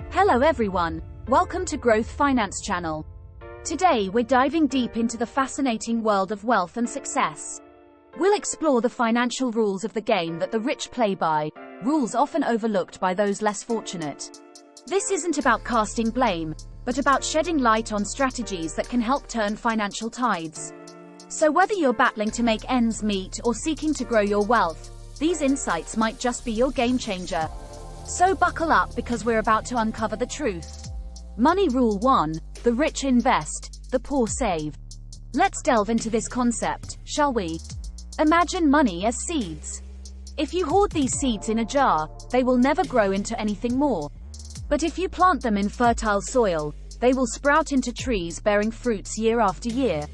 Hello everyone, welcome to Growth Finance Channel. Today we're diving deep into the fascinating world of wealth and success. We'll explore the financial rules of the game that the rich play by, rules often overlooked by those less fortunate. This isn't about casting blame, but about shedding light on strategies that can help turn financial tides. So whether you're battling to make ends meet or seeking to grow your wealth, these insights might just be your game changer. So buckle up because we're about to uncover the truth. Money Rule 1: the rich invest, the poor save. Let's delve into this concept, shall we? Imagine money as seeds. If you hoard these seeds in a jar, they will never grow into anything more. But if you plant them in fertile soil, they will sprout into trees bearing fruits year after year.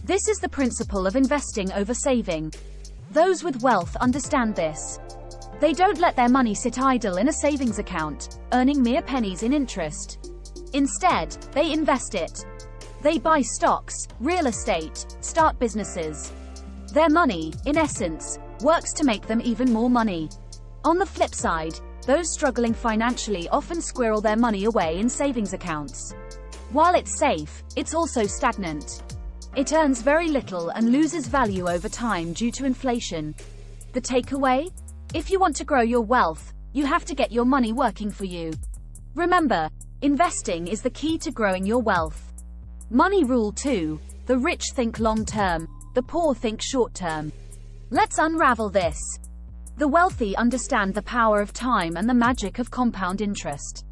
This is the principle of investing over saving. Those with wealth understand this. They don't let their money sit idle in a savings account, earning mere pennies in interest. Instead, they invest it. They buy stocks, real estate, start businesses. Their money, in essence, works to make them even more money. On the flip side, those struggling financially often squirrel their money away in savings accounts. While it's safe, it's also stagnant. It earns very little and loses value over time due to inflation. The takeaway? If you want to grow your wealth, you have to get your money working for you. Remember, investing is the key to growing your wealth. Money Rule 2: the rich think long-term, the poor think short-term. Let's unravel this. The wealthy understand the power of time and the magic of compound interest.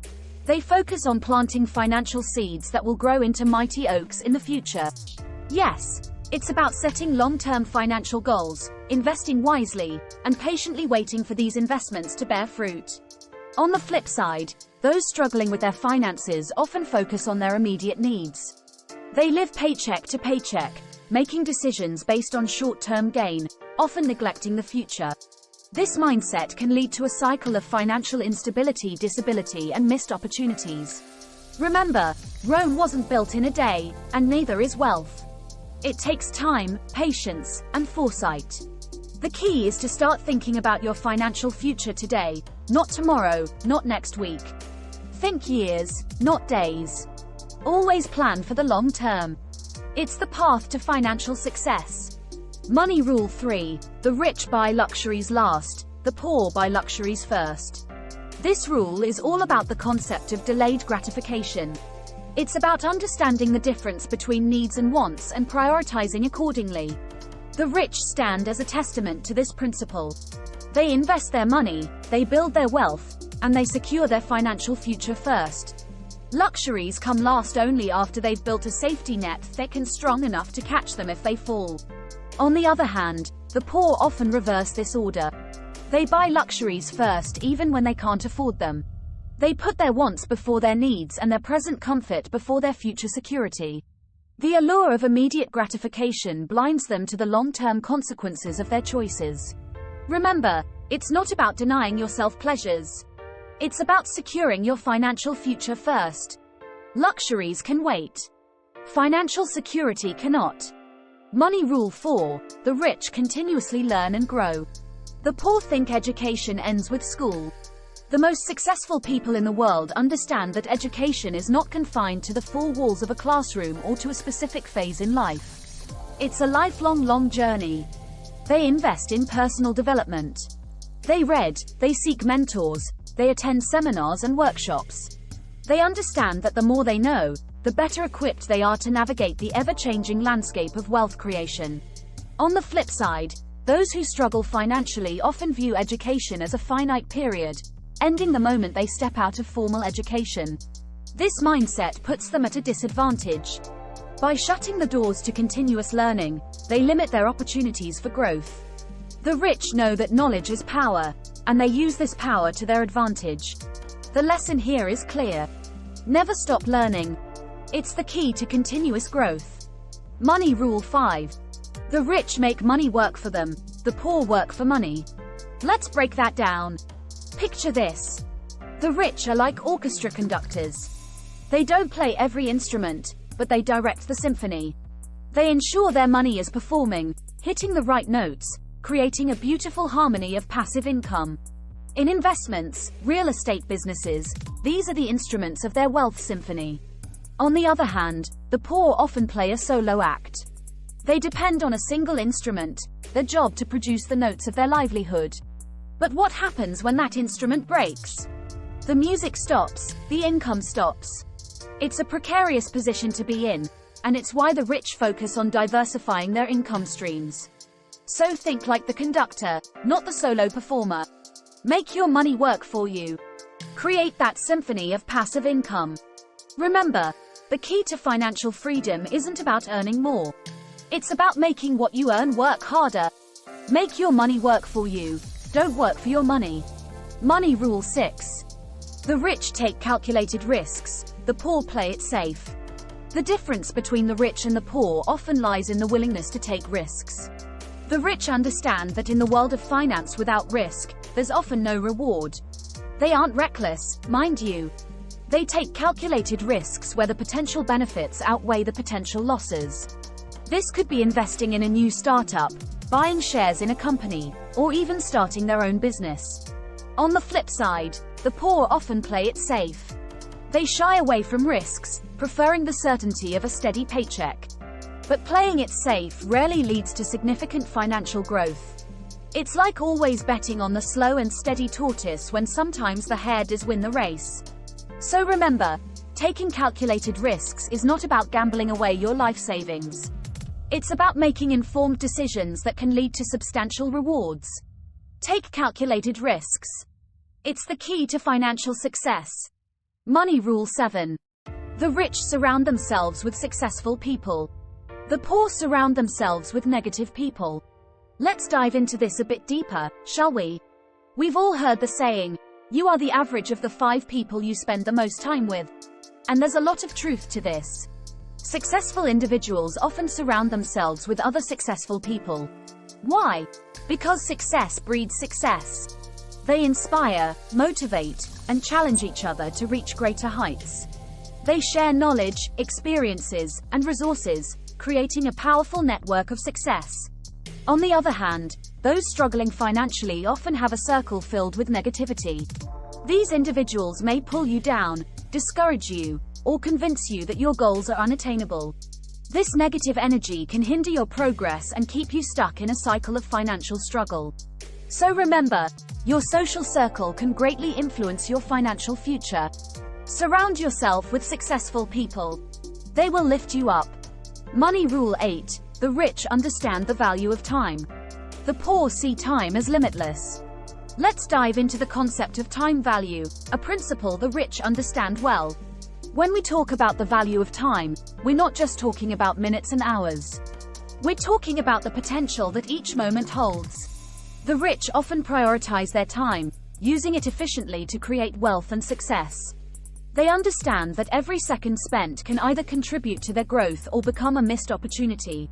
They focus on planting financial seeds that will grow into mighty oaks in the future. Yes, it's about setting long-term financial goals, investing wisely, and patiently waiting for these investments to bear fruit. On the flip side, those struggling with their finances often focus on their immediate needs. They live paycheck to paycheck, making decisions based on short-term gain, often neglecting the future. This mindset can lead to a cycle of financial instability, disability, and missed opportunities. Remember, Rome wasn't built in a day, and neither is wealth. It takes time, patience, and foresight. The key is to start thinking about your financial future today, not tomorrow, not next week. Think years, not days. Always plan for the long term. It's the path to financial success. Money Rule 3: the rich buy luxuries last, the poor buy luxuries first. This rule is all about the concept of delayed gratification. It's about understanding the difference between needs and wants and prioritizing accordingly. The rich stand as a testament to this principle. They invest their money, they build their wealth, and they secure their financial future first. Luxuries come last only after they've built a safety net thick and strong enough to catch them if they fall. On the other hand, the poor often reverse this order. They buy luxuries first even when they can't afford them. They put their wants before their needs and their present comfort before their future security. The allure of immediate gratification blinds them to the long-term consequences of their choices. Remember, it's not about denying yourself pleasures. It's about securing your financial future first. Luxuries can wait. Financial security cannot. Money Rule 4: the rich continuously learn and grow. The poor think education ends with school. The most successful people in the world understand that education is not confined to the four walls of a classroom or to a specific phase in life. It's a lifelong journey. They invest in personal development. They read, they seek mentors, they attend seminars and workshops. They understand that the more they know, the better equipped they are to navigate the ever-changing landscape of wealth creation. On the flip side, those who struggle financially often view education as a finite period, ending the moment they step out of formal education. This mindset puts them at a disadvantage. By shutting the doors to continuous learning, they limit their opportunities for growth. The rich know that knowledge is power, and they use this power to their advantage. The lesson here is clear. Never stop learning. It's the key to continuous growth. Money Rule 5: the rich make money work for them, the poor work for money. Let's break that down. Picture this. The rich are like orchestra conductors. They don't play every instrument, but they direct the symphony. They ensure their money is performing, hitting the right notes, creating a beautiful harmony of passive income. In investments, real estate businesses, These are the instruments of their wealth symphony. On the other hand, the poor often play a solo act. They depend on a single instrument, their job to produce the notes of their livelihood. But what happens when that instrument breaks? The music stops, the income stops. It's a precarious position to be in, and it's why the rich focus on diversifying their income streams. So think like the conductor, not the solo performer. Make your money work for you. Create that symphony of passive income. Remember, the key to financial freedom isn't about earning more. It's about making what you earn work harder. Make your money work for you. Don't work for your money. Money Rule 6. The rich take calculated risks, the poor play it safe. The difference between the rich and the poor often lies in the willingness to take risks. The rich understand that in the world of finance without risk, there's often no reward. They aren't reckless, mind you. They take calculated risks where the potential benefits outweigh the potential losses. This could be investing in a new startup, buying shares in a company, or even starting their own business. On the flip side, the poor often play it safe. They shy away from risks, preferring the certainty of a steady paycheck. But playing it safe rarely leads to significant financial growth. It's like always betting on the slow and steady tortoise when sometimes the hare does win the race. So remember, taking calculated risks is not about gambling away your life savings. It's about making informed decisions that can lead to substantial rewards. Take calculated risks. It's the key to financial success. Money Rule 7. The rich surround themselves with successful people. The poor surround themselves with negative people. Let's dive into this a bit deeper, shall we? We've all heard the saying, you are the average of the 5 people you spend the most time with. And there's a lot of truth to this. Successful individuals often surround themselves with other successful people. Why? Because success breeds success. They inspire, motivate, and challenge each other to reach greater heights. They share knowledge, experiences, and resources, creating a powerful network of success. On the other hand, those struggling financially often have a circle filled with negativity. These individuals may pull you down, discourage you, or convince you that your goals are unattainable. This negative energy can hinder your progress and keep you stuck in a cycle of financial struggle. So remember, your social circle can greatly influence your financial future. Surround yourself with successful people. They will lift you up. Money Rule 8. The rich understand the value of time. The poor see time as limitless. Let's dive into the concept of time value, a principle the rich understand well. When we talk about the value of time, we're not just talking about minutes and hours. We're talking about the potential that each moment holds. The rich often prioritize their time, using it efficiently to create wealth and success. They understand that every second spent can either contribute to their growth or become a missed opportunity.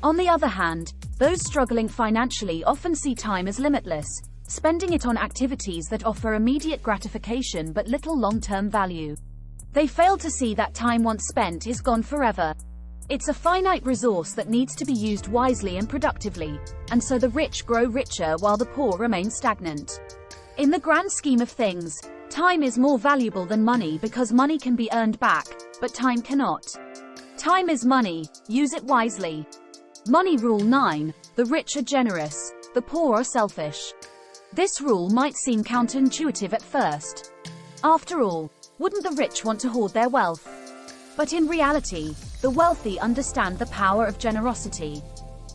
On the other hand, those struggling financially often see time as limitless, spending it on activities that offer immediate gratification but little long-term value. They fail to see that time once spent is gone forever. It's a finite resource that needs to be used wisely and productively, and so the rich grow richer while the poor remain stagnant. In the grand scheme of things, time is more valuable than money because money can be earned back, but time cannot. Time is money, use it wisely. Money Rule 9. The rich are generous, the poor are selfish. This rule might seem counterintuitive at first. After all, wouldn't the rich want to hoard their wealth? But in reality, the wealthy understand the power of generosity.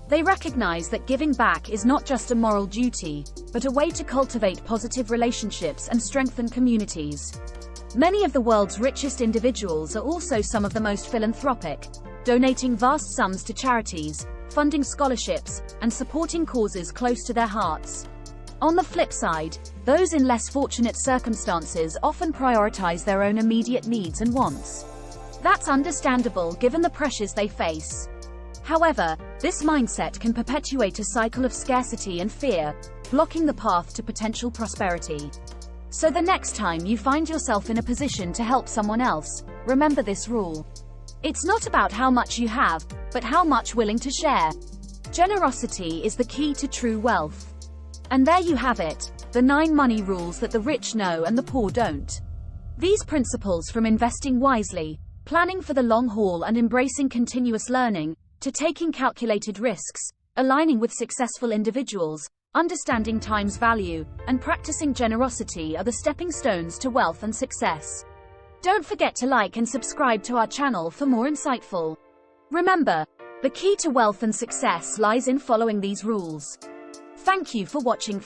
They recognize that giving back is not just a moral duty, but a way to cultivate positive relationships and strengthen communities. Many of the world's richest individuals are also some of the most philanthropic, donating vast sums to charities, funding scholarships, and supporting causes close to their hearts. On the flip side, those in less fortunate circumstances often prioritize their own immediate needs and wants. That's understandable given the pressures they face. However, this mindset can perpetuate a cycle of scarcity and fear, blocking the path to potential prosperity. So the next time you find yourself in a position to help someone else, remember this rule. It's not about how much you have, but how much willing to share. Generosity is the key to true wealth. And there you have it, the 9 money rules that the rich know and the poor don't. These principles, from investing wisely, planning for the long haul and embracing continuous learning, to taking calculated risks, aligning with successful individuals, understanding time's value, and practicing generosity, are the stepping stones to wealth and success. Don't forget to like and subscribe to our channel for more insightful. Remember, the key to wealth and success lies in following these rules. Thank you for watching.